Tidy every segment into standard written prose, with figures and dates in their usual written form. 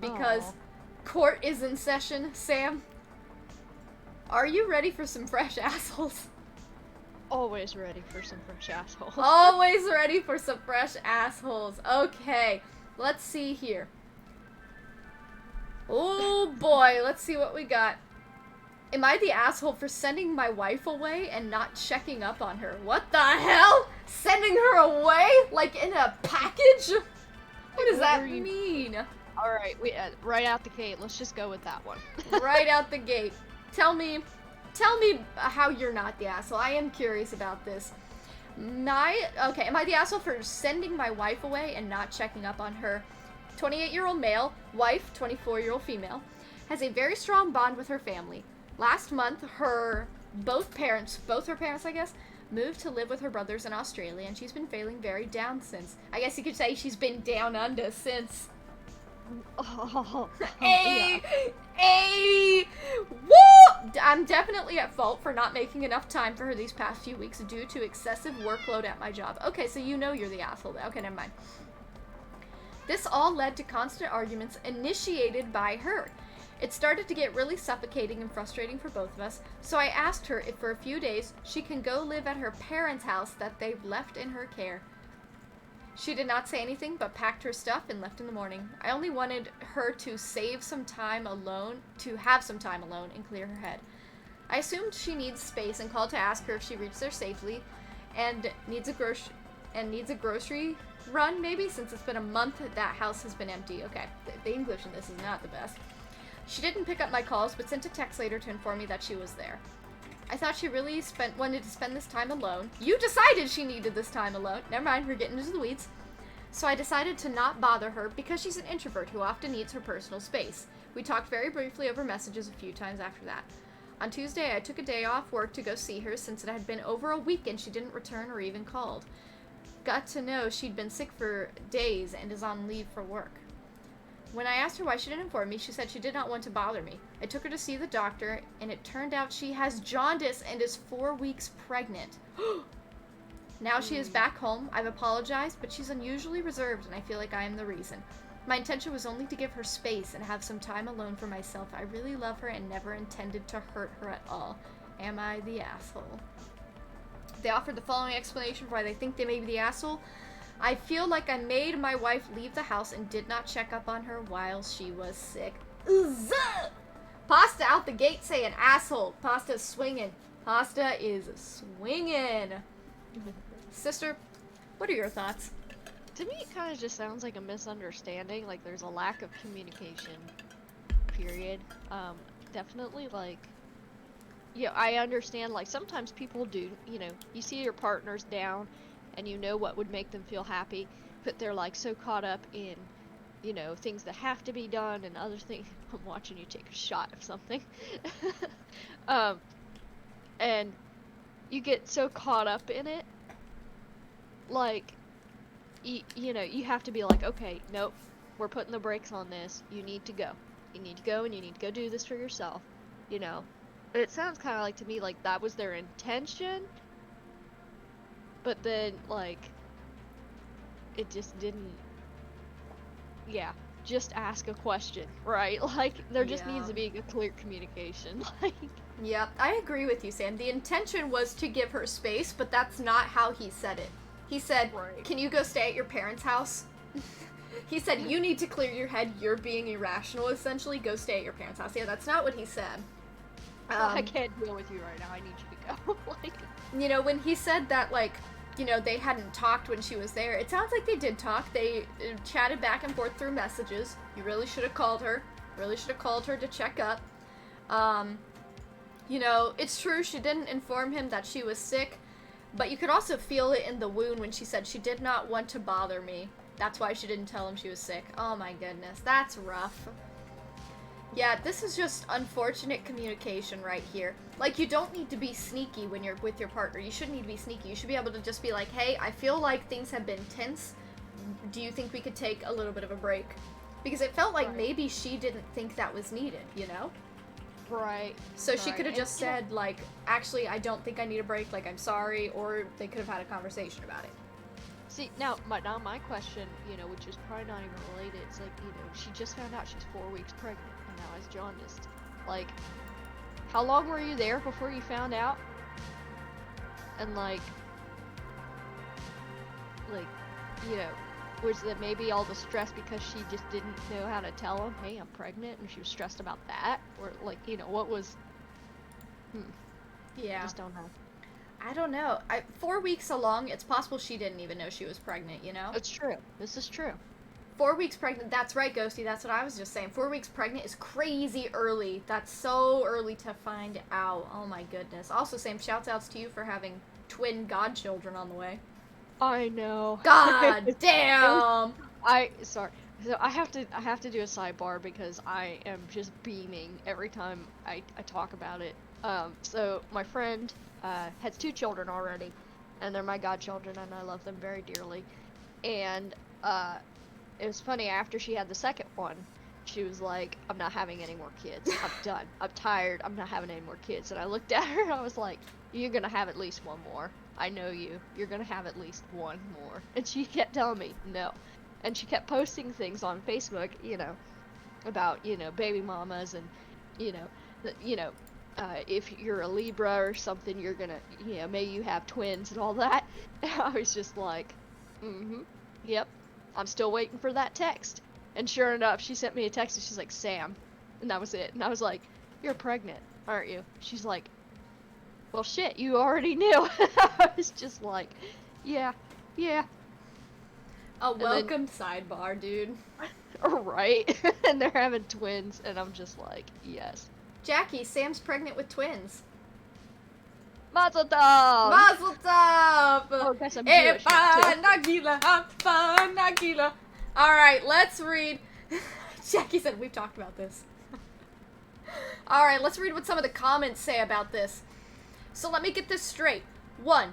because court is in session, Sam. Are you ready for some fresh assholes? Always ready for some fresh assholes. Always ready for some fresh assholes. Okay, let's see here. Oh boy, let's see what we got. Am I the asshole for sending my wife away and not checking up on her? What the hell? Sending her away? Like in a package? What does that mean? Alright, right out the gate, let's just go with that one. Right out the gate. Tell me how you're not the asshole. I am curious about this. Am I the asshole for sending my wife away and not checking up on her? 28-year-old male, wife, 24-year-old female, has a very strong bond with her family. Last month, both her parents, I guess, moved to live with her brothers in Australia, and she's been feeling very down since. I guess you could say she's been down under since. Hey! Woo! I'm definitely at fault for not making enough time for her these past few weeks due to excessive workload at my job. Okay, so you know you're the asshole. Okay, never mind. This all led to constant arguments initiated by her. It started to get really suffocating and frustrating for both of us, so I asked her if for a few days she can go live at her parents' house that they've left in her care. She did not say anything, but packed her stuff and left in the morning. I only wanted her to have some time alone and clear her head. I assumed she needs space and called to ask her if she reached there safely and needs a grocery run, maybe, since it's been a month that house has been empty. Okay, the English in this is not the best. She didn't pick up my calls, but sent a text later to inform me that she was there. I thought she really wanted to spend this time alone. You decided she needed this time alone. Never mind, we're getting into the weeds. So I decided to not bother her because she's an introvert who often needs her personal space. We talked very briefly over messages a few times after that. On Tuesday, I took a day off work to go see her since it had been over a week and she didn't return or even called. Got to know she'd been sick for days and is on leave for work. When I asked her why she didn't inform me, she said she did not want to bother me. I took her to see the doctor, and it turned out she has jaundice and is 4 weeks pregnant. Now she is back home. I've apologized, but she's unusually reserved, and I feel like I am the reason. My intention was only to give her space and have some time alone for myself. I really love her and never intended to hurt her at all. Am I the asshole? They offered the following explanation for why they think they may be the asshole. I feel like I made my wife leave the house and did not check up on her while she was sick. Uzzah! Pasta out the gate saying asshole. Pasta's swinging. Pasta is swinging. Sister, what are your thoughts? To me, it kind of just sounds like a misunderstanding. Like, there's a lack of communication, period. Definitely, like, yeah, I understand, like, sometimes people do, you see your partner's down, and you know what would make them feel happy, but they're like so caught up in, things that have to be done and other things. I'm watching you take a shot of something. And you get so caught up in it, like, you have to be like, okay, nope, we're putting the brakes on this. You need to go. You need to go, and you need to go do this for yourself, It sounds kind of like to me like that was their intention. But then, like, it just didn't, just ask a question, right? Like, there just needs to be a clear communication, like. Yeah, I agree with you, Sam. The intention was to give her space, but that's not how he said it. He said, right. Can you go stay at your parents' house? He said, you need to clear your head, you're being irrational, essentially, go stay at your parents' house. Yeah, that's not what he said. I can't deal with you right now, I need you to go, like. When he said that, like, they hadn't talked when she was there, it sounds like they did talk. They chatted back and forth through messages. You really should have called her. Really should have called her to check up. It's true she didn't inform him that she was sick, but you could also feel it in the wound when she said she did not want to bother me. That's why she didn't tell him she was sick. Oh my goodness, that's rough. Yeah, this is just unfortunate communication right here. Like, you don't need to be sneaky when you're with your partner. You shouldn't need to be sneaky. You should be able to just be like, hey, I feel like things have been tense. Do you think we could take a little bit of a break? Because it felt like maybe she didn't think that was needed, Right. So she could have just said, like, actually, I don't think I need a break, like, I'm sorry, or they could have had a conversation about it. See, now my question, which is probably not even related, it's like, she just found out she's 4 weeks pregnant and now is jaundiced. Like, how long were you there before you found out? And like, was that maybe all the stress because she just didn't know how to tell him, hey, I'm pregnant, and she was stressed about that? Or like, what was... Yeah. I just don't know. I don't know. 4 weeks along, it's possible she didn't even know she was pregnant, It's true. This is true. 4 weeks pregnant, that's right, Ghosty, that's what I was just saying. 4 weeks pregnant is crazy early. That's so early to find out. Oh my goodness. Also, same shouts outs to you for having twin godchildren on the way. I know. God damn! Sorry. So I have to do a sidebar because I am just beaming every time I talk about it. So my friend has 2 children already, and they're my godchildren, and I love them very dearly. And it was funny, after she had the second one, she was like, I'm not having any more kids. I'm done. I'm tired. I'm not having any more kids. And I looked at her and I was like, you're gonna have at least one more. I know you. You're gonna have at least one more. And she kept telling me, no. And she kept posting things on Facebook, about, baby mamas and, if you're a Libra or something, you're gonna, may you have twins and all that. And I was just like, yep. I'm still waiting for that text. And sure enough, she sent me a text and she's like, Sam. And that was it. And I was like, you're pregnant, aren't you? She's like, well, shit, you already knew. I was just like, yeah. A welcome sidebar, dude. Right? And they're having twins, and I'm just like, yes. Jackie, Sam's pregnant with twins. Mazel tov! Mazel tov! Oh, guess I'm Jewish now, too. Alright, let's read. Jackie said we've talked about this. Alright, let's read what some of the comments say about this. So let me get this straight. 1.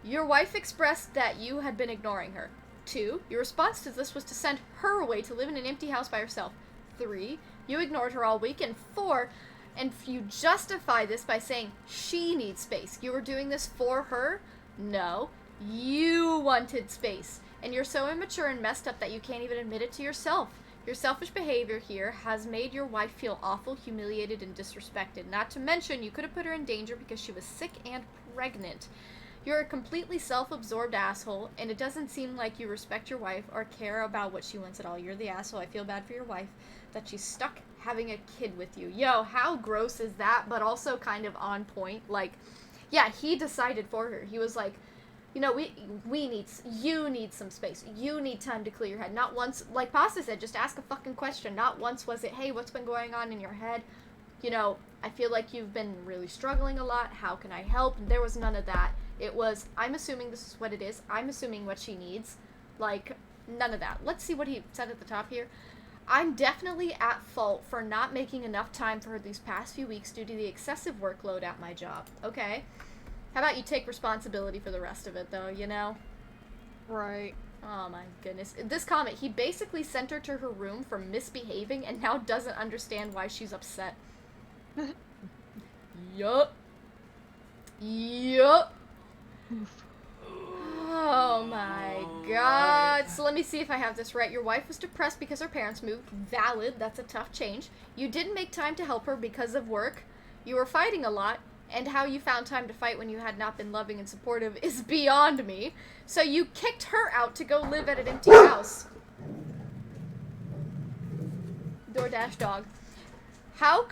Your wife expressed that you had been ignoring her. 2. Your response to this was to send her away to live in an empty house by herself. 3. You ignored her all week. And 4. And you justify this by saying she needs space. You were doing this for her? No. You wanted space. And you're so immature and messed up that you can't even admit it to yourself. Your selfish behavior here has made your wife feel awful, humiliated, and disrespected. Not to mention, you could have put her in danger because she was sick and pregnant. You're a completely self-absorbed asshole, and it doesn't seem like you respect your wife or care about what she wants at all. You're the asshole. I feel bad for your wife that she's stuck having a kid with you. Yo, how gross is that? But also kind of on point. Like, yeah, he decided for her. He was like, you need some space. You need time to clear your head. Not once, like Pasta said, just ask a fucking question. Not once was it, hey, what's been going on in your head? I feel like you've been really struggling a lot. How can I help? There was none of that. It was, I'm assuming this is what it is. I'm assuming what she needs. Like, none of that. Let's see what he said at the top here. I'm definitely at fault for not making enough time for her these past few weeks due to the excessive workload at my job. Okay. How about you take responsibility for the rest of it, though, Right. Oh, my goodness. This comment, he basically sent her to her room for misbehaving and now doesn't understand why she's upset. Yup. Oh, my God. So let me see if I have this right. Your wife was depressed because her parents moved. Valid. That's a tough change. You didn't make time to help her because of work. You were fighting a lot. And how you found time to fight when you had not been loving and supportive is beyond me. So you kicked her out to go live at an empty house. DoorDash dog. How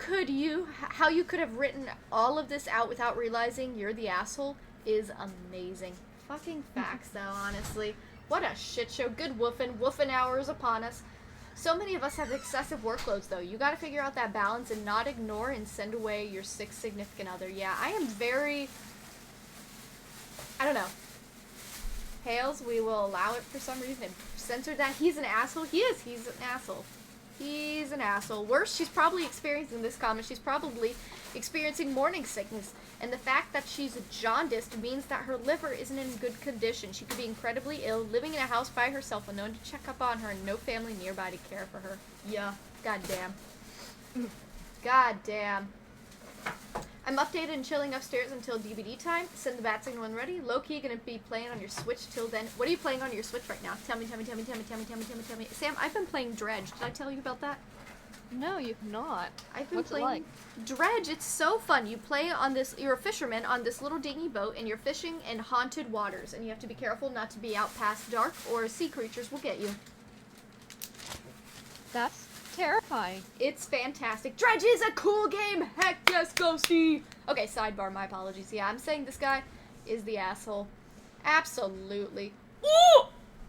you could have written all of this out without realizing you're the asshole is amazing. Fucking facts, though, honestly. What a shit show. Good woofing hours upon us. So many of us have excessive workloads, though. You gotta figure out that balance and not ignore and send away your sick significant other. Yeah, I am very... I don't know. Hales, we will allow it for some reason. Censor that. He's an asshole. He is. He's an asshole. He's an asshole. Worse, she's probably experiencing this comment. She's probably experiencing morning sickness. And the fact that she's jaundiced means that her liver isn't in good condition. She could be incredibly ill, living in a house by herself, unknown to check up on her, and no family nearby to care for her. Yeah. Goddamn. Goddamn. I'm updated and chilling upstairs until DBD time. Send the bat signal when ready. Low-key gonna be playing on your Switch till then. What are you playing on your Switch right now? Tell me. Sam, I've been playing Dredge. Did I tell you about that? No, you've not. I've been What's playing it like? Dredge. It's so fun. You play on this, you're a fisherman on this little dingy boat, and you're fishing in haunted waters, and you have to be careful not to be out past dark, or sea creatures will get you. That's terrifying. It's fantastic. Dredge is a cool game. Heck yes, go see. Okay, sidebar, my apologies. Yeah, I'm saying this guy is the asshole. Absolutely. Ooh!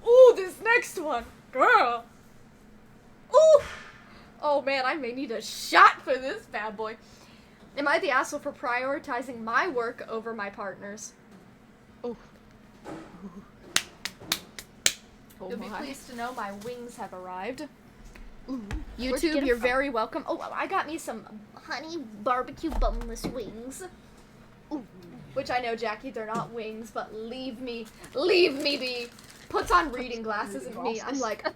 Ooh, this next one. Girl. Ooh! Oh man, I may need a shot for this bad boy. Am I the asshole for prioritizing my work over my partner's? Oh. Oh You'll be my. pleased to know my wings have arrived. Ooh. Where'd you YouTube, get 'em you're from? very welcome. Oh, I got me some honey barbecue boneless wings. Ooh. Which I know, Jackie, they're not wings, but leave me be. Puts on reading glasses and me. I'm like,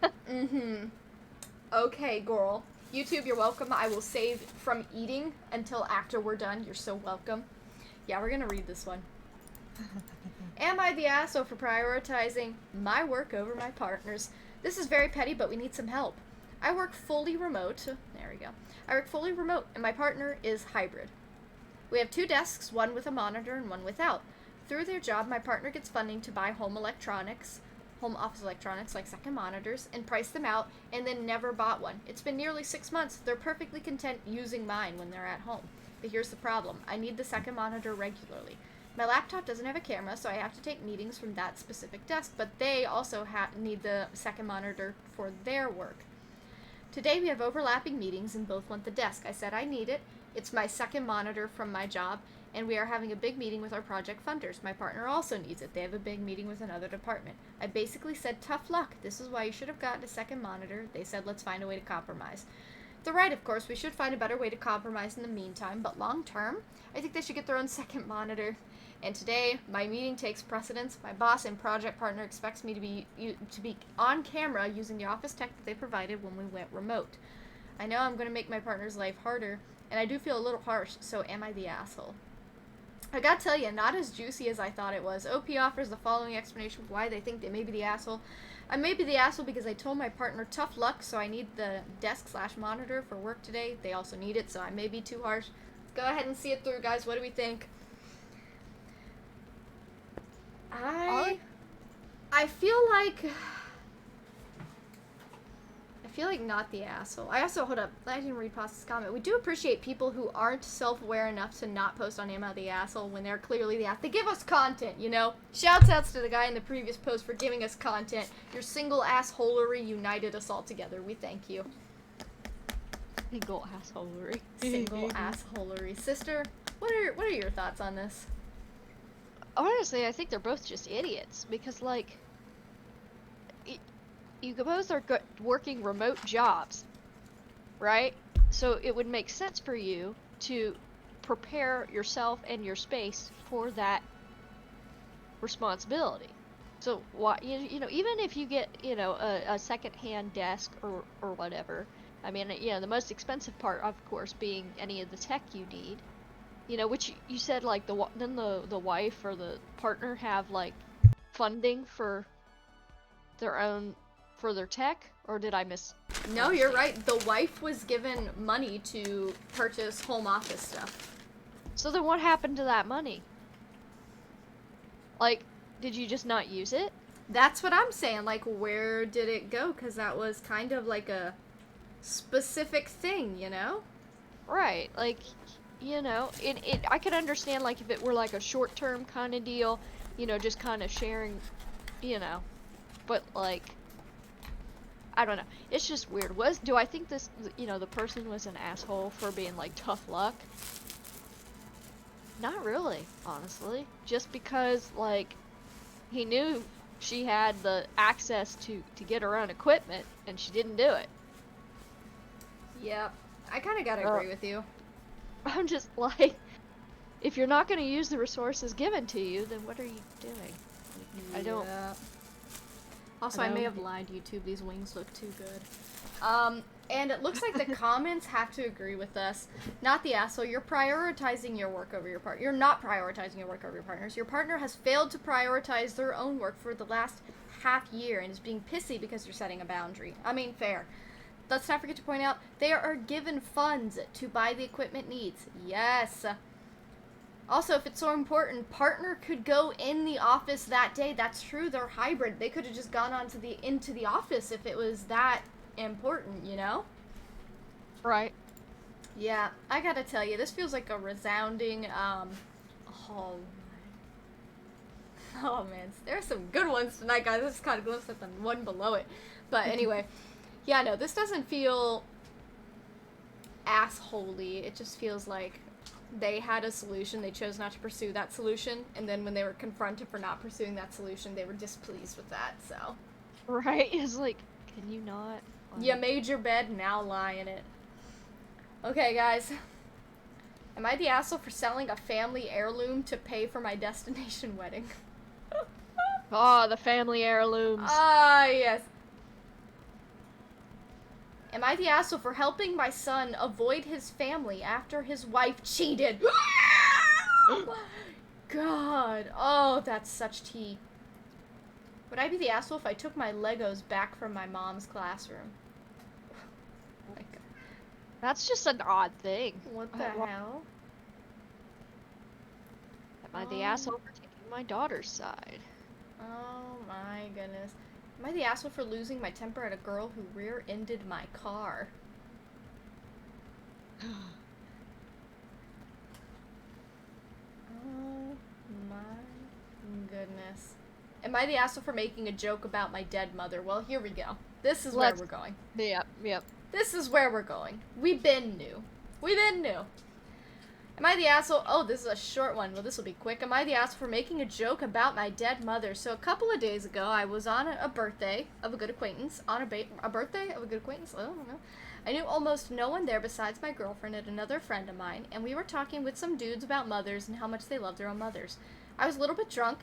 okay, girl. YouTube, you're welcome. I will save from eating until after we're done. You're so welcome. Yeah, we're gonna read this one. Am I the asshole for prioritizing my work over my partner's? This is very petty, but we need some help. I work fully remote. There we go. I work fully remote, and my partner is hybrid. We have 2 desks, one with a monitor and one without. Through their job, my partner gets funding to buy home office electronics like second monitors, and price them out, and then never bought one. It's been nearly 6 months. They're perfectly content using mine when they're at home. But here's the problem. I need the second monitor regularly. My laptop doesn't have a camera, so I have to take meetings from that specific desk, but they also need the second monitor for their work. Today we have overlapping meetings and both want the desk. I said I need it. It's my second monitor from my job, and we are having a big meeting with our project funders. My partner also needs it. They have a big meeting with another department. I basically said, tough luck. This is why you should have gotten a second monitor. They said, let's find a way to compromise. They're right, of course. We should find a better way to compromise in the meantime, but long term, I think they should get their own second monitor. And today, my meeting takes precedence. My boss and project partner expects me to be on camera using the office tech that they provided when we went remote. I know I'm going to make my partner's life harder, and I do feel a little harsh, so am I the asshole? I gotta tell you, not as juicy as I thought it was. OP offers the following explanation for why they think they may be the asshole. I may be the asshole because I told my partner tough luck, so I need the desk/monitor for work today. They also need it, so I may be too harsh. Go ahead and see it through, guys. What do we think? I feel like not the asshole. Hold up. I didn't read past this comment. We do appreciate people who aren't self-aware enough to not post on Am I the Asshole when they're clearly the asshole. They give us content, you know? Shouts outs to the guy in the previous post for giving us content. Your single assholery united us all together. We thank you. Single assholery. Single assholery. Sister, what are your thoughts on this? Honestly, I think they're both just idiots because, like, you both are working remote jobs, right? So it would make sense for you to prepare yourself and your space for that responsibility. So why, you know, even if you get, you know, a second-hand desk or whatever, I mean, you know, the most expensive part, of course, being any of the tech you need. You know, which you said, like, then the wife or the partner have, like, funding for their tech, or did I miss? No, you're right. The wife was given money to purchase home office stuff. So then what happened to that money? Like, did you just not use it? That's what I'm saying. Like, where did it go? Because that was kind of like a specific thing, you know? Right, like, you know, I could understand, like, if it were, like, a short-term kind of deal, you know, just kind of sharing, you know, but, like, I don't know, it's just weird. Do I think this, you know, the person was an asshole for being, like, tough luck? Not really, honestly, just because, like, he knew she had the access to get her own equipment, and she didn't do it. Yep, I kind of gotta agree with you. I'm just like, if you're not going to use the resources given to you, then what are you doing? I don't. Also, I may have lied, YouTube. These wings look too good. And it looks like the comments have to agree with us. Not the asshole. You're prioritizing your work over your partner. You're not prioritizing your work over your partner's. Your partner has failed to prioritize their own work for the last half year and is being pissy because you're setting a boundary. I mean, fair. Let's not forget to point out, they are given funds to buy the equipment needs. Yes. Also, if it's so important, partner could go in the office that day. That's true. They're hybrid. They could have just gone into the office if it was that important, you know? Right. Yeah, I gotta tell you, this feels like a resounding, oh man, there are some good ones tonight, guys. I just caught a glimpse at the one below it. But anyway, yeah, no, this doesn't feel assholey. It just feels like they had a solution, they chose not to pursue that solution, and then when they were confronted for not pursuing that solution, they were displeased with that, so. Right? It's like, can you not? You made your bed, now lie in it. Okay, guys. Am I the asshole for selling a family heirloom to pay for my destination wedding? Oh, the family heirlooms. Ah, yes. Am I the asshole for helping my son avoid his family after his wife cheated? God. Oh, that's such tea. Would I be the asshole if I took my Legos back from my mom's classroom? Oh my God. That's just an odd thing. What the hell? Am I the asshole for taking my daughter's side? Oh my goodness. Am I the asshole for losing my temper at a girl who rear-ended my car? Oh my goodness. Am I the asshole for making a joke about my dead mother? Well, here we go. This is where we're going. Yep. This is where we're going. We've been new. Am I the asshole? Oh, this is a short one. Well, this will be quick. Am I the asshole for making a joke about my dead mother? So a couple of days ago, I was on a birthday of a good acquaintance. A birthday of a good acquaintance? I don't know. I knew almost no one there besides my girlfriend and another friend of mine, and we were talking with some dudes about mothers and how much they love their own mothers. I was a little bit drunk,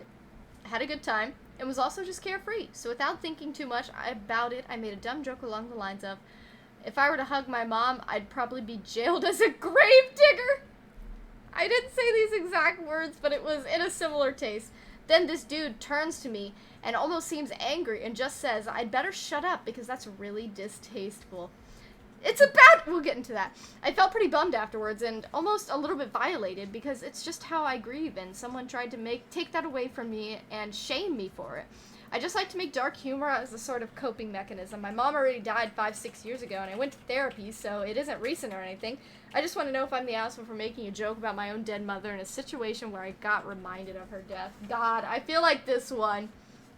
had a good time, and was also just carefree. So without thinking too much about it, I made a dumb joke along the lines of, if I were to hug my mom, I'd probably be jailed as a grave digger. I didn't say these exact words, but it was in a similar taste. Then this dude turns to me and almost seems angry and just says, I'd better shut up because that's really distasteful. We'll get into that. I felt pretty bummed afterwards and almost a little bit violated because it's just how I grieve, and someone tried to take that away from me and shame me for it. I just like to make dark humor as a sort of coping mechanism. My mom already died 5-6 years ago, and I went to therapy, so it isn't recent or anything. I just want to know if I'm the asshole for making a joke about my own dead mother in a situation where I got reminded of her death. God, I feel like this one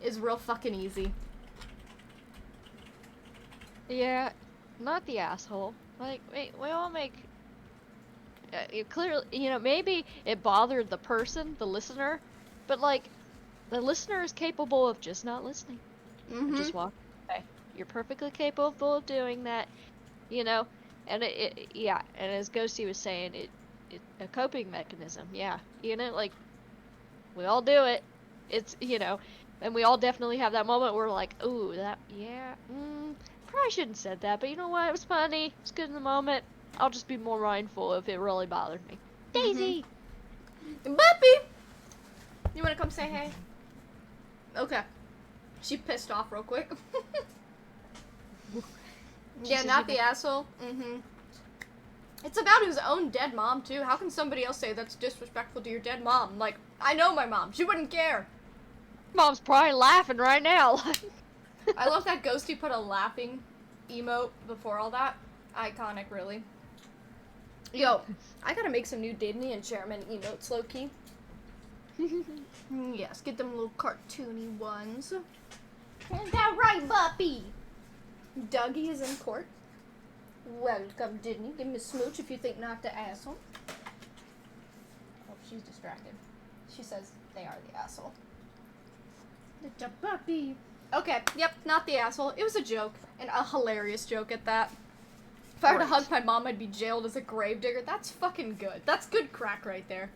is real fucking easy. Yeah, not the asshole. Like, we all make... clearly, maybe it bothered the person, the listener, but, like, the listener is capable of just not listening. Mm-hmm. Just walk away. You're perfectly capable of doing that, and and as Ghosty was saying, it's a coping mechanism, yeah. Like, we all do it. It's, and we all definitely have that moment where we're like, ooh, probably shouldn't have said that, but you know what, it was funny, it's good in the moment, I'll just be more mindful if it really bothered me. Daisy! Buppy! You wanna come say hey? Okay. She pissed off real quick. Yeah, not the asshole. Mm-hmm. It's about his own dead mom, too. How can somebody else say that's disrespectful to your dead mom? Like, I know my mom. She wouldn't care. Mom's probably laughing right now. I love that Ghosty put a laughing emote before all that. Iconic, really. Yo, I gotta make some new Disney and Chairman emotes, low-key. Yes, get them little cartoony ones. Is that right, Buppy? Dougie is in court. Welcome, Disney. Give me a smooch if you think not the asshole. Oh, she's distracted. She says they are the asshole. The puppy. Okay, yep, not the asshole. It was a joke, and a hilarious joke at that. If I were to hug my mom, I'd be jailed as a gravedigger. That's fucking good. That's good crack right there.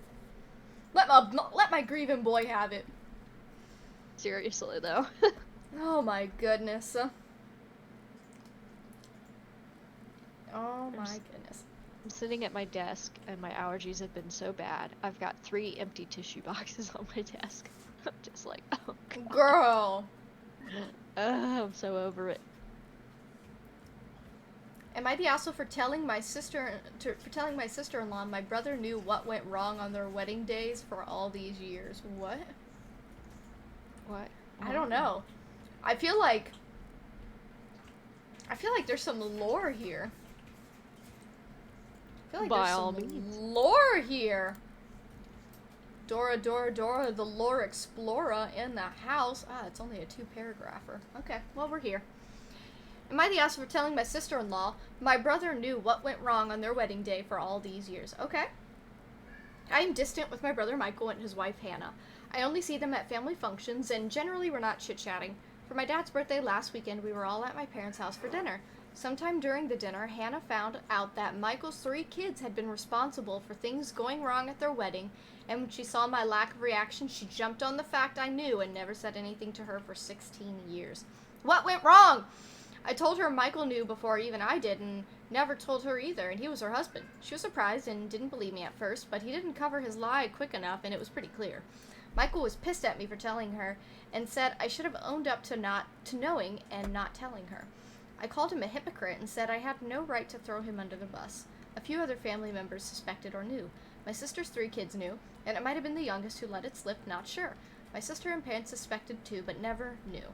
Let my grieving boy have it. Seriously, though. Oh my goodness. Oh my s- goodness. I'm sitting at my desk, and my allergies have been so bad. I've got 3 empty tissue boxes on my desk. I'm just like, oh god. Girl. I'm so over it. Am I the asshole for telling my sister-in-law my brother knew what went wrong on their wedding days for all these years? What? What? I don't know. I feel like there's some lore here. I feel like By there's all some means. lore here. Dora, the lore explorer in the house. Ah, it's only a 2-paragrapher. Okay, well, we're here. Am I the asshole for telling my sister-in-law my brother knew what went wrong on their wedding day for all these years? Okay. I am distant with my brother Michael and his wife Hannah. I only see them at family functions, and generally we're not chit-chatting. For my dad's birthday last weekend, we were all at my parents' house for dinner. Sometime during the dinner, Hannah found out that Michael's 3 kids had been responsible for things going wrong at their wedding, and when she saw my lack of reaction, she jumped on the fact I knew and never said anything to her for 16 years. What went wrong? I told her Michael knew before even I did, and never told her either, and he was her husband. She was surprised and didn't believe me at first, but he didn't cover his lie quick enough, and it was pretty clear. Michael was pissed at me for telling her, and said I should have owned up to knowing and not telling her. I called him a hypocrite and said I had no right to throw him under the bus. A few other family members suspected or knew. My sister's 3 kids knew, and it might have been the youngest who let it slip, not sure. My sister and parents suspected too, but never knew.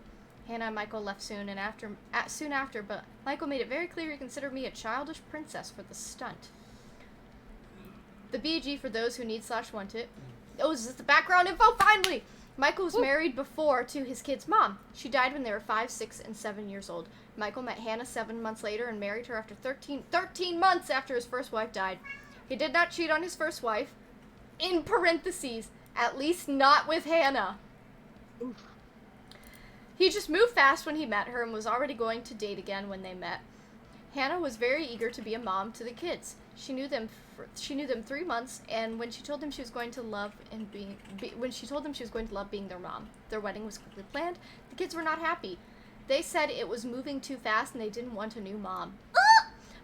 Hannah and Michael left soon after, but Michael made it very clear he considered me a childish princess for the stunt. The BG for those who need /want it. Oh, is this the background info? Finally! Michael was married before to his kid's mom. She died when they were 5, 6, and 7 years old. Michael met Hannah 7 months later and married her after 13 months after his first wife died. He did not cheat on his first wife. In parentheses, at least not with Hannah. Oof. He just moved fast when he met her and was already going to date again when they met. Hannah was very eager to be a mom to the kids. She knew them 3 months, and when she told them she was going to love being their mom, their wedding was quickly planned. The kids were not happy. They said it was moving too fast and they didn't want a new mom.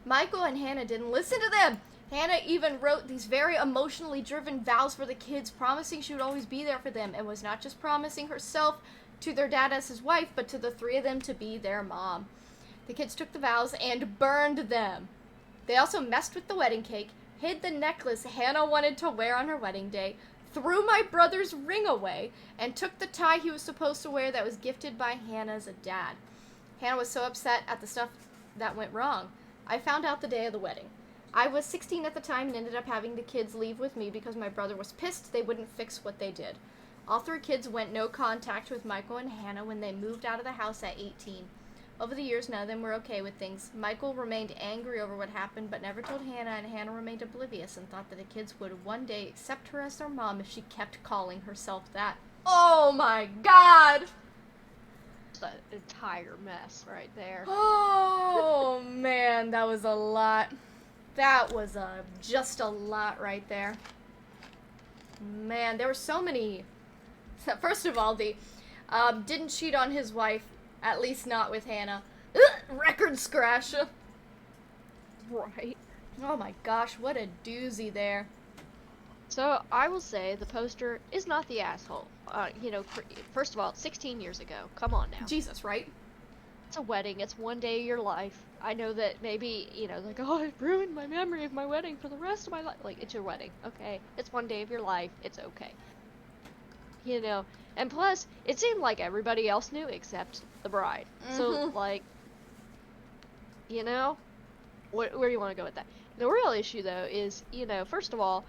Michael and Hannah didn't listen to them. Hannah even wrote these very emotionally driven vows for the kids, promising she would always be there for them, and was not just promising herself to their dad as his wife, but to the 3 of them to be their mom. The kids took the vows and burned them. They also messed with the wedding cake, hid the necklace Hannah wanted to wear on her wedding day, threw my brother's ring away, and took the tie he was supposed to wear that was gifted by Hannah's dad. Hannah was so upset at the stuff that went wrong. I found out the day of the wedding. I was 16 at the time and ended up having the kids leave with me because my brother was pissed they wouldn't fix what they did. All 3 kids went no contact with Michael and Hannah when they moved out of the house at 18. Over the years, none of them were okay with things. Michael remained angry over what happened, but never told Hannah, and Hannah remained oblivious and thought that the kids would one day accept her as their mom if she kept calling herself that. Oh my god! It's an entire mess right there. Oh man, that was a lot. That was just a lot right there. Man, there were so many. First of all, the didn't cheat on his wife, at least not with Hannah. Record scratch. Right. Oh my gosh, what a doozy there. So I will say the poster is not the asshole. First of all, 16 years ago. Come on now. Jesus, right? It's a wedding. It's one day of your life. I know that maybe, like, oh, I've ruined my memory of my wedding for the rest of my life. Like, it's your wedding, okay? It's one day of your life. It's okay. And plus, it seemed like everybody else knew except the bride. Mm-hmm. So, like, where do you want to go with that? The real issue, though, is, first of all,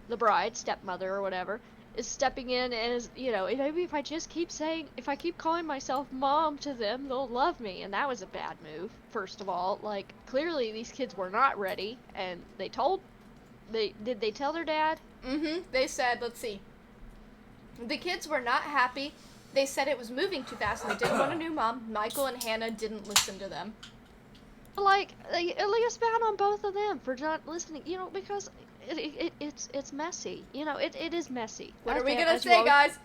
the bride, stepmother or whatever, is stepping in and is, maybe if I keep calling myself mom to them, they'll love me. And that was a bad move, first of all. Like, clearly these kids were not ready, and did they tell their dad? Mm-hmm. They said, let's see. The kids were not happy. They said it was moving too fast and they didn't want a new mom. Michael and Hannah didn't listen to them. Like it's bad on both of them for not listening, because it's messy. It is messy. What are we gonna say, guys?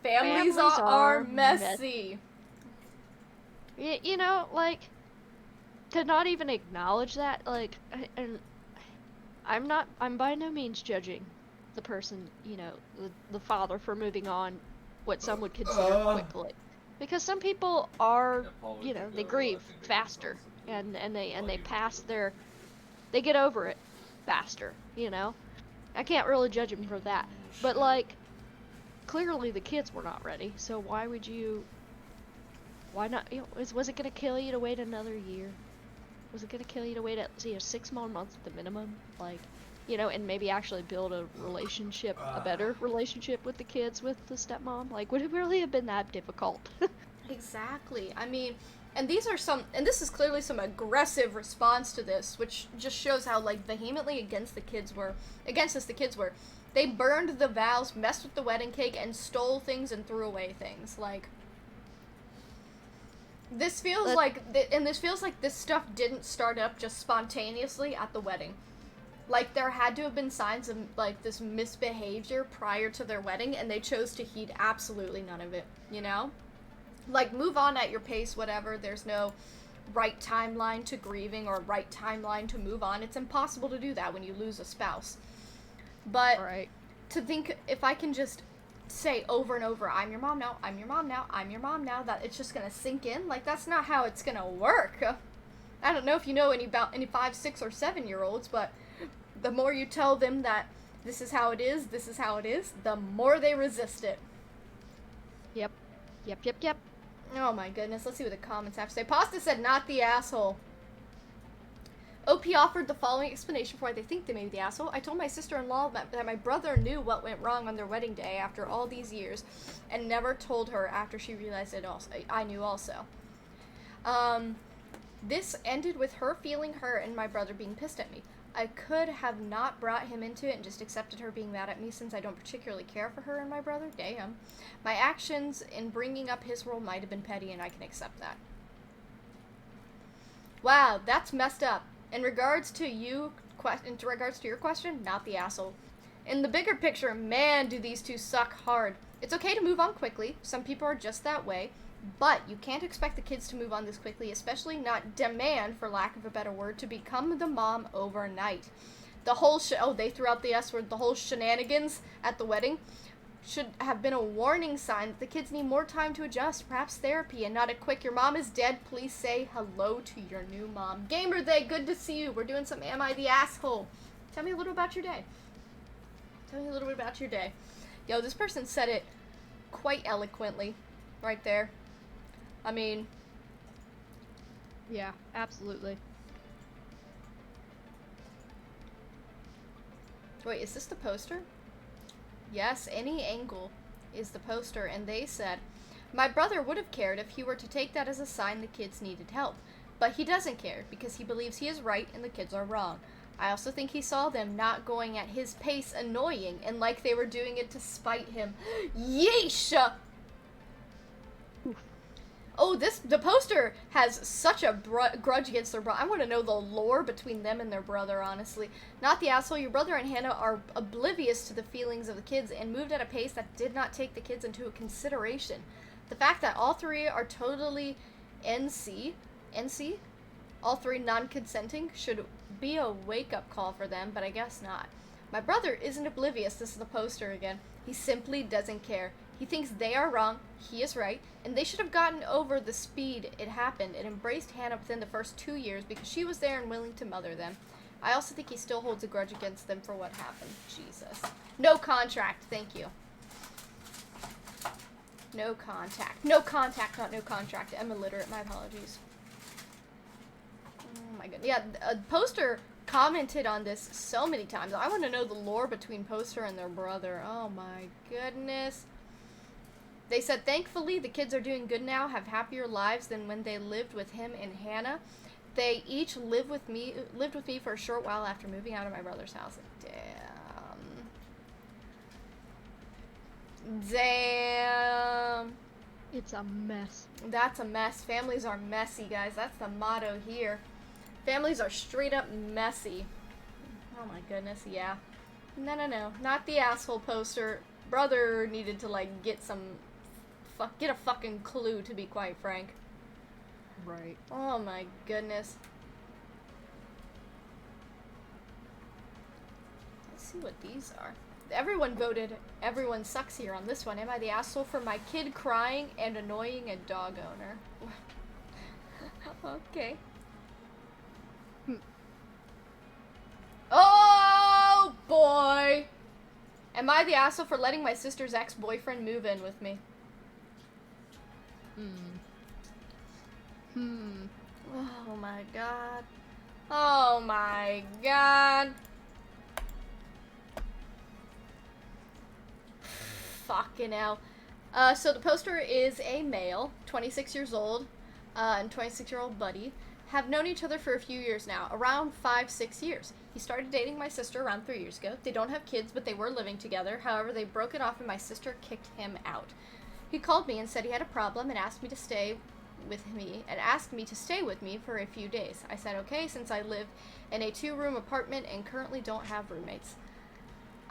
Families are messy. Like, to not even acknowledge that, like, and I'm by no means judging the person, the father for moving on what some would consider quickly. Because some people are, they grieve faster and they they get over it faster, I can't really judge him for that. But like clearly the kids were not ready, so why not, was it going to kill you to wait another year? Was it going to kill you to wait at 6 more months at the minimum? Like, and maybe actually build a relationship, a better relationship with the kids, with the stepmom? Like, would it really have been that difficult? Exactly. I mean, and this is clearly some aggressive response to this, which just shows how, like, vehemently against the kids were. They burned the vows, messed with the wedding cake, and stole things and threw away things. Like, this feels like this stuff didn't start up just spontaneously at the wedding. Like, there had to have been signs of, like, this misbehavior prior to their wedding, and they chose to heed absolutely none of it, Like, move on at your pace, whatever. There's no right timeline to grieving or right timeline to move on. It's impossible to do that when you lose a spouse. But Right. to think, if I can just say over and over, I'm your mom now, I'm your mom now, I'm your mom now, that it's just gonna sink in, like, that's not how it's gonna work. I don't know if you know any 5, 6, or 7-year-olds, but the more you tell them that this is how it is, the more they resist it. Yep. Oh my goodness, let's see what the comments have to say. Pasta said, not the asshole. OP offered the following explanation for why they think they may be the asshole. I told my sister-in-law that my brother knew what went wrong on their wedding day after all these years, and never told her after she realized it also. I knew also. This ended with her feeling hurt and my brother being pissed at me. I could have not brought him into it and just accepted her being mad at me, since I don't particularly care for her and my brother. Damn. My actions in bringing up his role might have been petty, and I can accept that. Wow, that's messed up. In regards to your question, not the asshole. In the bigger picture, man, do these two suck hard. It's okay to move on quickly. Some people are just that way. But you can't expect the kids to move on this quickly, especially not demand, for lack of a better word, to become the mom overnight. The whole they threw out the S word. The whole shenanigans at the wedding should have been a warning sign that the kids need more time to adjust, perhaps therapy, and not a quick, your mom is dead, please say hello to your new mom. Gamer Day, good to see you. We're doing some Am I the Asshole? Tell me a little about your day. Yo, this person said it quite eloquently right there. I mean, Yeah, absolutely. wait, is this the poster? Yes, any angle is the poster, and they said, my brother would have cared if he were to take that as a sign the kids needed help, but he doesn't care because he believes he is right and the kids are wrong. I also think he saw them not going at his pace annoying and like they were doing it to spite him. Yeesh! Oh, the poster has such a grudge against their brother. I want to know the lore between them and their brother, honestly. Not the asshole. Your brother and Hannah are oblivious to the feelings of the kids and moved at a pace that did not take the kids into consideration. The fact that all three are totally NC, all three non-consenting, should be a wake-up call for them, but I guess not. My brother isn't oblivious. This is the poster again. He simply doesn't care. He thinks they are wrong, he is right, and they should have gotten over the speed it happened and embraced Hannah within the first 2 years because she was there and willing to mother them. I also think he still holds a grudge against them for what happened. Jesus. No contract, thank you. No contact. No contact, not no contract. I'm illiterate, my apologies. Oh my god. Yeah, Poster commented on this so many times. I want to know the lore between Poster and their brother. Oh my goodness. They said, thankfully, the kids are doing good now, have happier lives than when they lived with him and Hannah. They each lived with me for a short while after moving out of my brother's house. Damn. It's a mess. That's a mess. Families are messy, guys. That's the motto here. Families are straight up messy. Oh my goodness, yeah. No. Not the asshole Poster. Brother needed to, like, get a fucking clue, to be quite frank. Right. Oh my goodness. see what these are. Everyone voted everyone sucks here on this one. Am I the asshole for my kid crying and annoying a dog owner? Okay. Oh boy! Am I the asshole for letting my sister's ex-boyfriend move in with me? Oh my god. Oh my god. Fucking hell. So the poster is a male, 26 years old, and 26-year-old buddy. Have known each other for a few years now, around 5-6 years. He started dating my sister around 3 years ago. They don't have kids, but they were living together. However, they broke it off and my sister kicked him out. He called me and said he had a problem and asked me to stay with me for a few days. I said okay, since I live in a 2-room apartment and currently don't have roommates.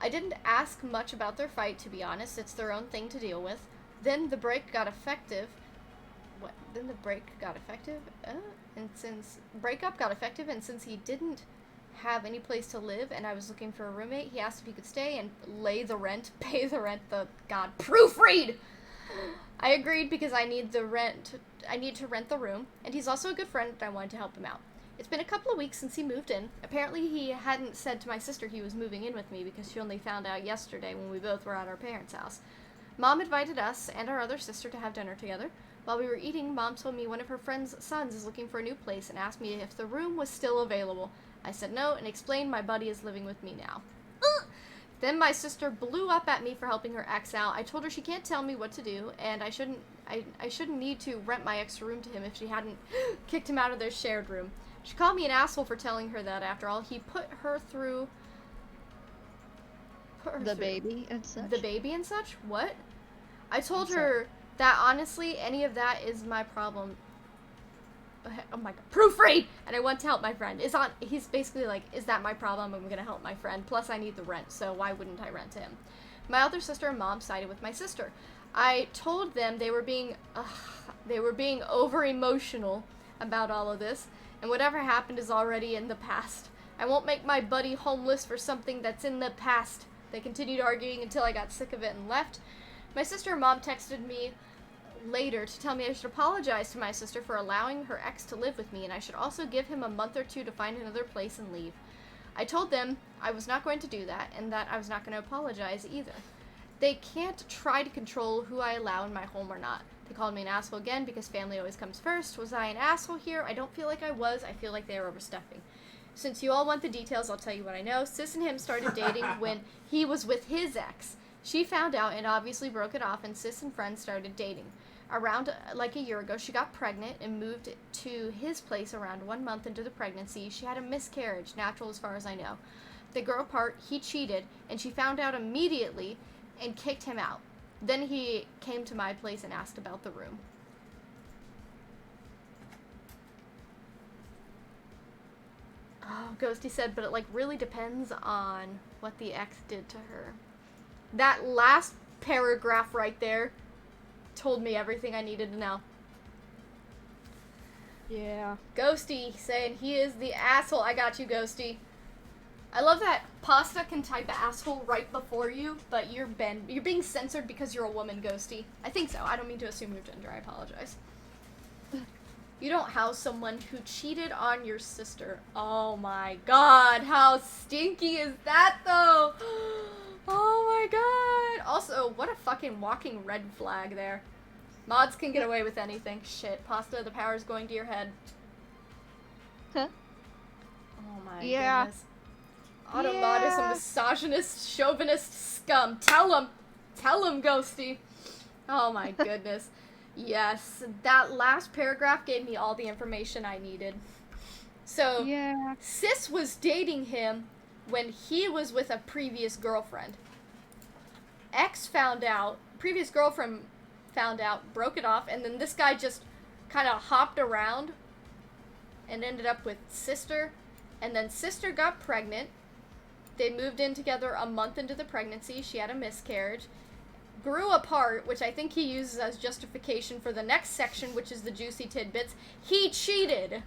I didn't ask much about their fight, to be honest. It's their own thing to deal with. Then the break got effective. Breakup got effective, and since he didn't have any place to live and I was looking for a roommate, he asked if he could stay and pay the rent, proofread! I agreed because I need to rent the room, and he's also a good friend and I wanted to help him out. It's been a couple of weeks since he moved in. Apparently he hadn't said to my sister he was moving in with me because she only found out yesterday when we both were at our parents' house. Mom invited us and our other sister to have dinner together. While we were eating, Mom told me one of her friend's sons is looking for a new place and asked me if the room was still available. I said no and explained my buddy is living with me now. Then my sister blew up at me for helping her ex out. I told her she can't tell me what to do, and I shouldn't need to rent my ex room to him if she hadn't kicked him out of their shared room. She called me an asshole for telling her that. After all, he put her through the baby and such. The baby and such? What? I told her that honestly, any of that is my problem. Oh my god. Proofread! And I want to help my friend. He's basically like, is that my problem? I'm gonna help my friend. Plus I need the rent, so why wouldn't I rent to him? My other sister and mom sided with my sister. I told them they were being over emotional about all of this, and whatever happened is already in the past. I won't make my buddy homeless for something that's in the past. They continued arguing until I got sick of it and left. My sister and mom texted me later to tell me I should apologize to my sister for allowing her ex to live with me, and I should also give him a month or 2 to find another place and leave. I told them I was not going to do that, and that I was not going to apologize either. They can't try to control who I allow in my home or not. They called me an asshole again because family always comes first. Was I an asshole here? I don't feel like I was. I feel like they were overstepping. Since you all want the details, I'll tell you what I know. Sis and him started dating when he was with his ex. She found out and obviously broke it off, and Sis and friends started dating. Around like a year ago, she got pregnant and moved to his place around 1 month into the pregnancy. She had a miscarriage, natural as far as I know. They grew apart, he cheated, and she found out immediately and kicked him out. Then he came to my place and asked about the room. Oh, Ghosty said, but it like really depends on what the ex did to her. That last paragraph right there told me everything I needed to know. Yeah. Ghosty saying he is the asshole. I got you, Ghosty. I love that Pasta can type asshole right before you, but you're being censored because you're a woman, Ghosty. I think so. I don't mean to assume your gender. I apologize. You don't house someone who cheated on your sister. Oh my god, how stinky is that though? Oh my god. Also, what a fucking walking red flag there. Mods can get away with anything. Shit, Pasta, the power's going to your head. Huh? Oh my goodness. Automod is a misogynist, chauvinist scum. Tell him, Ghosty. Oh my goodness. Yes, that last paragraph gave me all the information I needed. So, yeah. Sis was dating him when he was with a previous girlfriend. Previous girlfriend found out, broke it off, and then this guy just kind of hopped around and ended up with sister, and then sister got pregnant. They moved in together a month into the pregnancy. She had a miscarriage. Grew apart, which I think he uses as justification for the next section, which is the juicy tidbits. He cheated.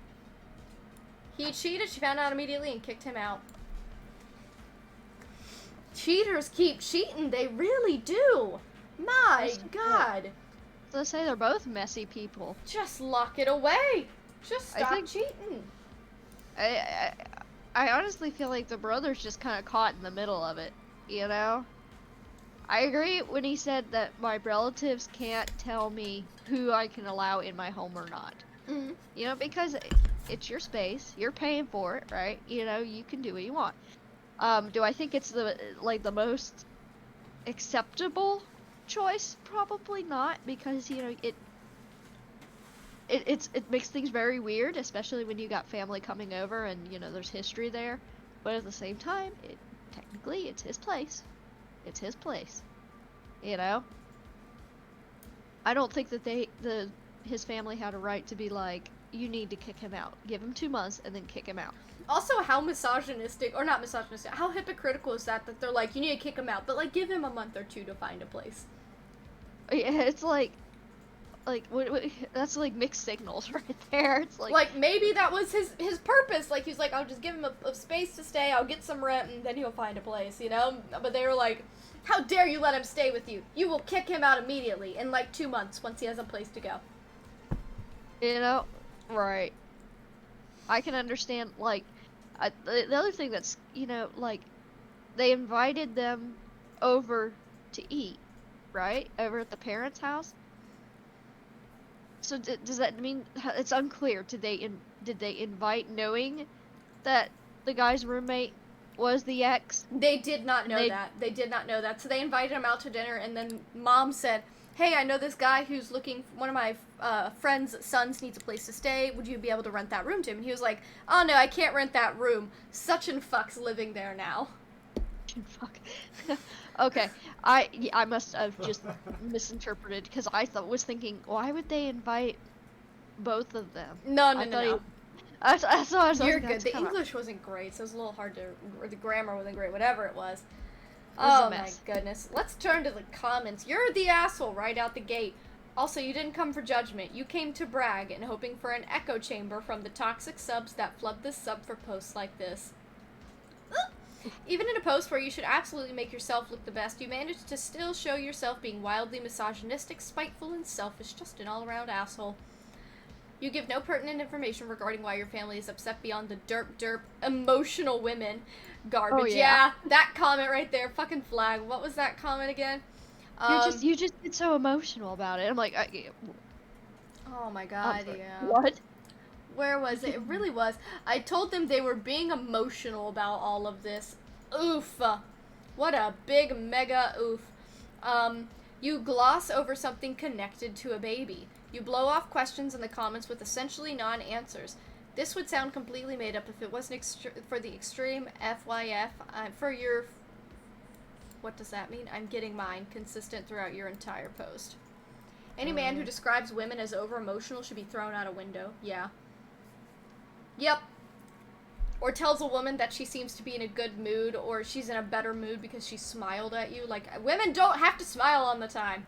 She found out immediately and kicked him out. Cheaters keep cheating. They really do. My That's- God. Let's say they're both messy people. Just lock it away. Just I stop think- cheating. I, I honestly feel like the brother's just kind of caught in the middle of it, you know? I agree when he said that my relatives can't tell me who I can allow in my home or not. Mm. You know, because it's your space, you're paying for it, right? You know, you can do what you want. Do I think it's the most acceptable choice? Probably not, because you know it makes things very weird, especially when you got family coming over and you know there's history there. But at the same time, technically it's his place. It's his place. You know? I don't think that his family had a right to be like, you need to kick him out. Give him 2 months and then kick him out. Also, how misogynistic, or not misogynistic, how hypocritical is that they're like, you need to kick him out, but like, give him a month or two to find a place. Yeah, it's like what, that's like mixed signals right there. It's like maybe that was his purpose. Like, he's like, I'll just give him a space to stay, I'll get some rent, and then he'll find a place, you know? But they were like, how dare you let him stay with you? You will kick him out immediately in like 2 months once he has a place to go. You know? Right. I can understand, like, the other thing that's, you know, like, they invited them over to eat, right? Over at the parents' house. So does that mean, it's unclear, did they invite knowing that the guy's roommate was the ex? They did not know that. They did not know that. So they invited him out to dinner, and then mom said, hey, I know this guy who's looking, one of my friend's sons needs a place to stay. Would you be able to rent that room to him? And he was like, oh no, I can't rent that room. Such and fuck's living there now. Fuck. Okay, I must have just misinterpreted, because I was thinking, why would they invite both of them? No. I was You're like, good. The English wasn't great, so it was a little hard to, or the grammar wasn't great, whatever it was. Oh my goodness. Let's turn to the comments. You're the asshole right out the gate. Also, you didn't come for judgment. You came to brag and hoping for an echo chamber from the toxic subs that flood this sub for posts like this. Even in a post where you should absolutely make yourself look the best, you managed to still show yourself being wildly misogynistic, spiteful, and selfish, just an all-around asshole. You give no pertinent information regarding why your family is upset beyond the derp emotional women garbage. Oh, yeah. That comment right there, fucking flag. What was that comment again? You just get so emotional about it. I'm like, oh my god, yeah. What? Where was it? It really was. I told them they were being emotional about all of this. Oof. What a big mega oof. You gloss over something connected to a baby. You blow off questions in the comments with essentially non-answers. This would sound completely made up if it wasn't for the extreme FYF, for your... What does that mean? I'm getting mine consistent throughout your entire post. Any man who describes women as over-emotional should be thrown out a window. Yeah. Yep. Or tells a woman that she seems to be in a good mood, or she's in a better mood because she smiled at you. Like, women don't have to smile all the time.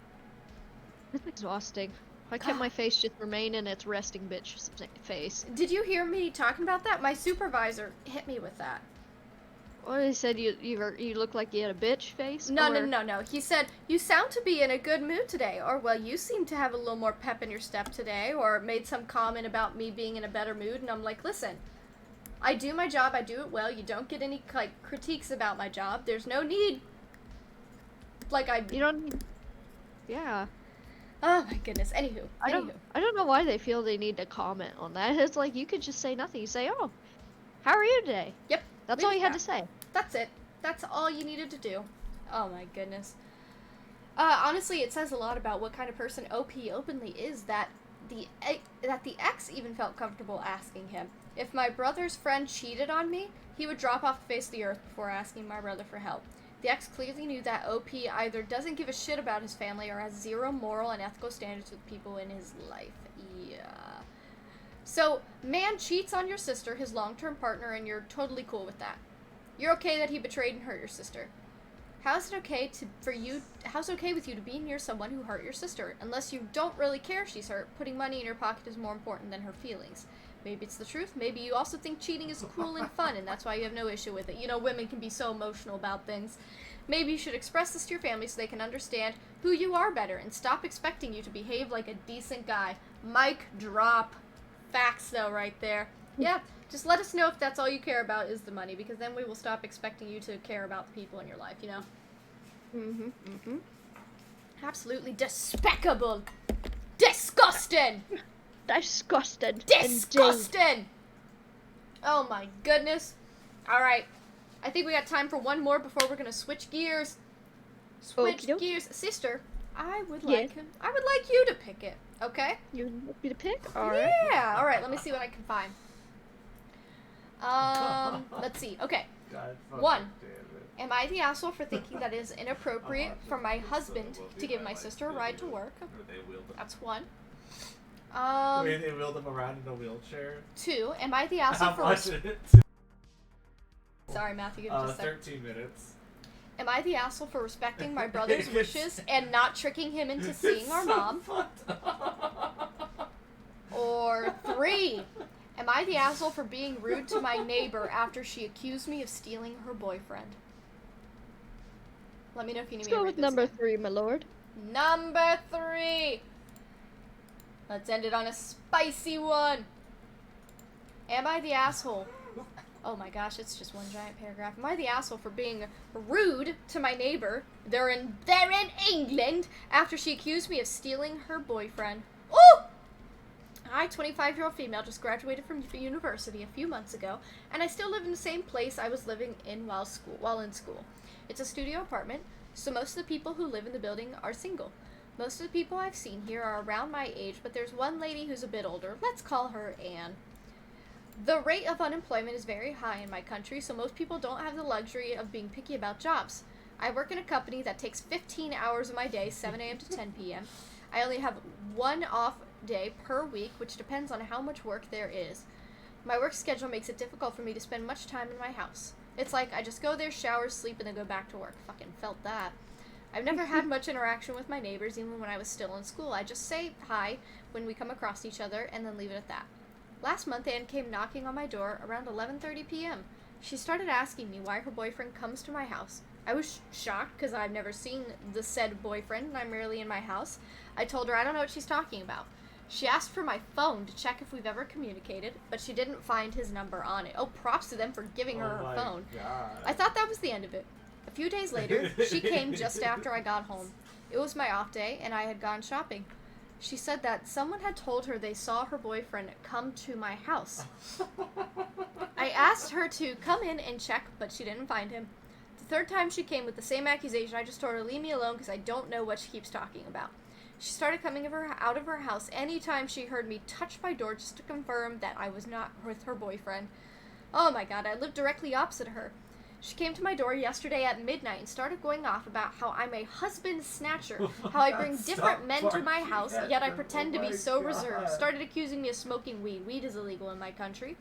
It's exhausting. I kept my face just remain in its resting bitch face. Did you hear me talking about that? My supervisor hit me with that. What, he said you look like you had a bitch face? No. He said, you sound to be in a good mood today, or, well, you seem to have a little more pep in your step today, or made some comment about me being in a better mood, and I'm like, listen, I do my job, I do it well, you don't get any, like, critiques about my job, there's no need, like, You don't... Yeah. Oh my goodness, anywho. I don't know why they feel they need to comment on that. It's like, you could just say nothing. You say, oh, how are you today? Yep. That's all you had to say. That's it. That's all you needed to do. Oh my goodness. Honestly, it says a lot about what kind of person OP openly is that the ex even felt comfortable asking him. If my brother's friend cheated on me, he would drop off the face of the earth before asking my brother for help. The ex clearly knew that OP either doesn't give a shit about his family or has zero moral and ethical standards with people in his life. Yeah. So, man cheats on your sister, his long-term partner, and you're totally cool with that. You're okay that he betrayed and hurt your sister. How's it okay how's it okay with you to be near someone who hurt your sister? Unless you don't really care if she's hurt, putting money in your pocket is more important than her feelings. Maybe it's the truth, maybe you also think cheating is cool and fun, and that's why you have no issue with it. You know, women can be so emotional about things. Maybe you should express this to your family so they can understand who you are better and stop expecting you to behave like a decent guy. Mic drop. Facts, though, right there. Yeah, just let us know if that's all you care about is the money, because then we will stop expecting you to care about the people in your life, you know? Absolutely despicable. Disgusting. Disgusted. Disgusting. Indeed. Oh my goodness. Alright. I think we got time for one more before we're gonna switch gears. Switch Okey-doke. gears. Sister, I would Yeah. like you to pick it, okay? You want me to pick? Alright. Yeah. Alright, let me see what I can find. Let's see. Okay. God fucking One. damn it. Am I the asshole for thinking that it is inappropriate for my husband to give my sister a ride to work? That's one. Wait, they wheeled him around in a wheelchair? 2. Am I the asshole I'm for... watching it. Sorry, Matthew, give me just a second. 13 minutes. Am I the asshole for respecting my brother's wishes and not tricking him into seeing our mom? Or 3. Am I the asshole for being rude to my neighbor after she accused me of stealing her boyfriend? Let me know if you need Let's me to go read with this number again. 3, my lord. Number 3. Let's end it on a spicy one. Am I the asshole? Oh my gosh, it's just one giant paragraph. Am I the asshole for being rude to my neighbor? They're in England after she accused me of stealing her boyfriend. Ooh! I, 25-year-old female, just graduated from university a few months ago, and I still live in the same place I was living in while in school. It's a studio apartment, so most of the people who live in the building are single. Most of the people I've seen here are around my age, but there's one lady who's a bit older. Let's call her Anne. The rate of unemployment is very high in my country, so most people don't have the luxury of being picky about jobs. I work in a company that takes 15 hours of my day, 7 a.m. to 10 p.m. I only have one off day per week, which depends on how much work there is. My work schedule makes it difficult for me to spend much time in my house. It's like I just go there, shower, sleep, and then go back to work. Fucking felt that. I've never had much interaction with my neighbors, even when I was still in school. I just say hi when we come across each other, and then leave it at that. Last month, Anne came knocking on my door around 11:30 p.m. She started asking me why her boyfriend comes to my house. I was shocked because I've never seen the said boyfriend, and I'm rarely in my house. I told her I don't know what she's talking about. She asked for my phone to check if we've ever communicated, but she didn't find his number on it. Oh, props to them for giving her her phone. God. I thought that was the end of it. A few days later, she came just after I got home. It was my off day, and I had gone shopping. She said that someone had told her they saw her boyfriend come to my house. I asked her to come in and check, but she didn't find him. The third time she came with the same accusation, I just told her leave me alone because I don't know what she keeps talking about. She started coming out of her house anytime she heard me touch my door just to confirm that I was not with her boyfriend. Oh my god, I lived directly opposite her. She came to my door yesterday at midnight and started going off about how I'm a husband snatcher, how I bring different men to my house, yet I pretend to be so reserved. Started accusing me of smoking weed. Weed is illegal in my country.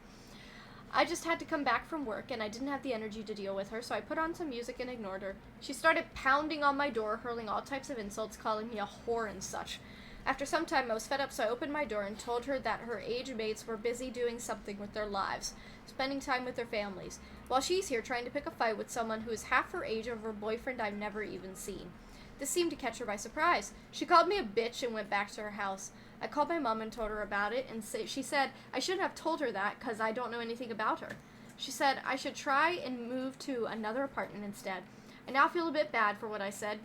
I just had to come back from work, and I didn't have the energy to deal with her, so I put on some music and ignored her. She started pounding on my door, hurling all types of insults, calling me a whore and such. After some time, I was fed up, so I opened my door and told her that her age mates were busy doing something with their lives, spending time with their families, while she's here trying to pick a fight with someone who is half her age over a boyfriend I've never even seen. This seemed to catch her by surprise. She called me a bitch and went back to her house. I called my mom and told her about it, and she said I shouldn't have told her that because I don't know anything about her. She said I should try and move to another apartment instead. I now feel a bit bad for what I said,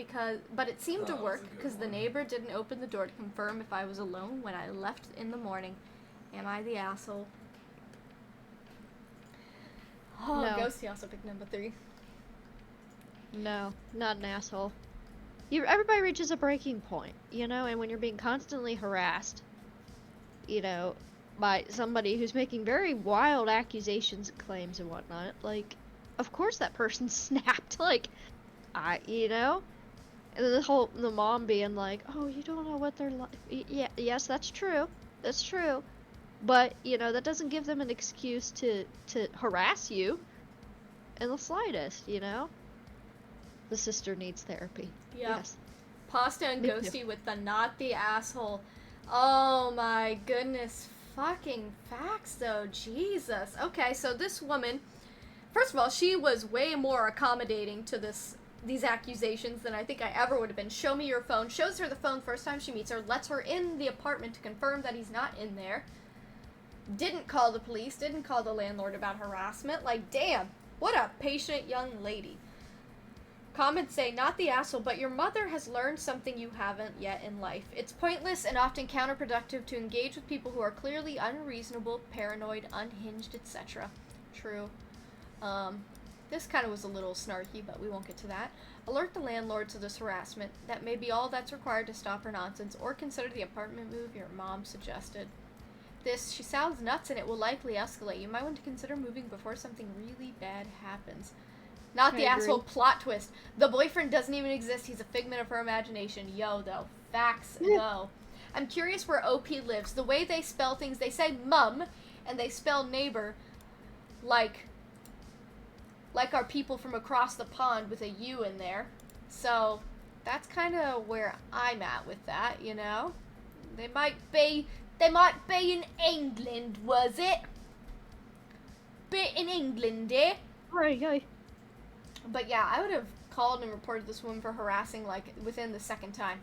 but it seemed to work because the neighbor didn't open the door to confirm if I was alone when I left in the morning. Am I the asshole? Oh, No. Ghosty also picked number 3. No, not an asshole. Everybody reaches a breaking point, you know, and when you're being constantly harassed, you know, by somebody who's making very wild accusations and claims and whatnot, like, of course that person snapped, like, you know? And then the mom being like, oh, you don't know what they're like. Yeah, yes, that's true. That's true. But, you know, that doesn't give them an excuse to harass you in the slightest, you know? The sister needs therapy. Yeah. Yes. Pasta and Me too. Ghosty with the not the asshole. Oh my goodness. Fucking facts though. Jesus. Okay, so this woman, first of all, she was way more accommodating to this these accusations than I think I ever would have been. Show me your phone. Shows her the phone first time she meets her. Lets her in the apartment to confirm that he's not in there. Didn't call the police. Didn't call the landlord about harassment. Like, damn. What a patient young lady. Comments say, not the asshole, but your mother has learned something you haven't yet in life. It's pointless and often counterproductive to engage with people who are clearly unreasonable, paranoid, unhinged, etc. True. This kind of was a little snarky, but we won't get to that. Alert the landlord to this harassment. That may be all that's required to stop her nonsense, or consider the apartment move your mom suggested. She sounds nuts and it will likely escalate. You might want to consider moving before something really bad happens. Not the asshole plot twist. The boyfriend doesn't even exist. He's a figment of her imagination. Yo, though. Facts, though. I'm curious where OP lives. The way they spell things, they say mum, and they spell neighbor like our people from across the pond with a U in there. So, that's kind of where I'm at with that, you know? They might be in England, was it? Bit in England, eh? Right. But yeah, I would have called and reported this woman for harassing, like, within the second time.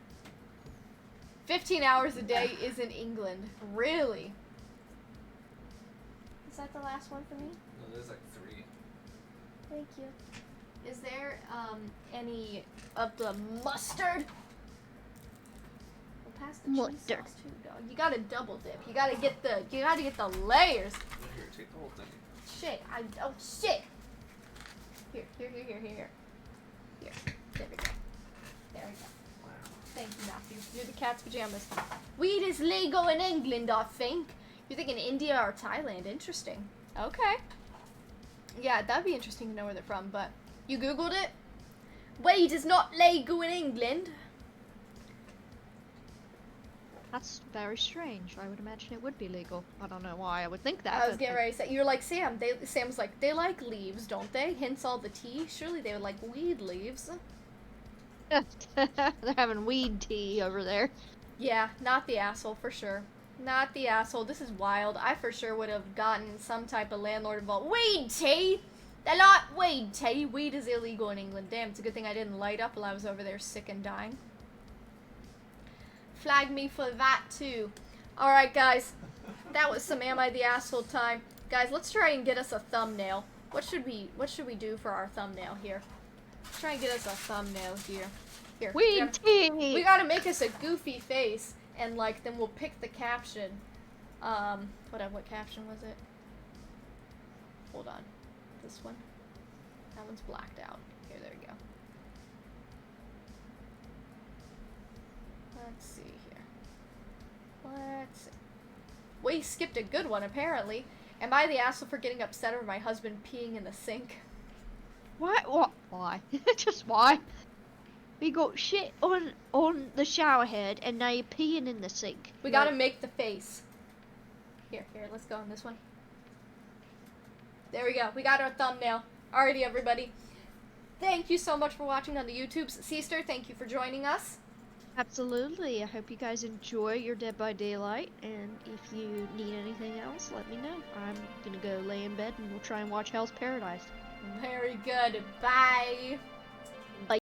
15 hours a day is in England. Really? Is that the last one for me? No, there's like 3. Thank you. Is there, any of the mustard? We'll pass the cheese Mustard. sauce too, dog. You gotta double dip. You gotta get the layers. Here, take the whole thing. Shit, oh shit! Here. Here, there we go. There we go. Wow. Thank you, Matthew. You're the cat's pajamas. Weed is legal in England, I think. You're thinking India or Thailand. Interesting. Okay. Yeah, that'd be interesting to know where they're from, but you Googled it? Weed is not legal in England. That's very strange. I would imagine it would be legal. I don't know why I would think that. I was but getting ready to say, you're like Sam. Sam's like, they like leaves, don't they? Hence all the tea. Surely they would like weed leaves. They're having weed tea over there. Yeah, not the asshole, for sure. Not the asshole. This is wild. I for sure would have gotten some type of landlord involved. Weed tea! They like weed tea. Weed is illegal in England. Damn, it's a good thing I didn't light up while I was over there sick and dying. Flag me for that, too. Alright, guys. That was some Am I the Asshole time. Guys, let's try and get us a thumbnail. What should we do for our thumbnail here? Let's try and get us a thumbnail here. Here. Weed tea! We gotta make us a goofy face, and like, then we'll pick the caption. What caption was it? Hold on. This one? That one's blacked out. Here, there we go. Let's see here. Let's see. We skipped a good one, apparently. Am I the asshole for getting upset over my husband peeing in the sink? Why? What? Why? Just why? We got shit on the shower head, and now you're peeing in the sink. We gotta make the face. Here, let's go on this one. There we go. We got our thumbnail. Alrighty, everybody. Thank you so much for watching on the YouTubes. Sister, thank you for joining us. Absolutely. I hope you guys enjoy your Dead by Daylight, and if you need anything else, let me know. I'm gonna go lay in bed, and we'll try and watch Hell's Paradise. Very good. Bye.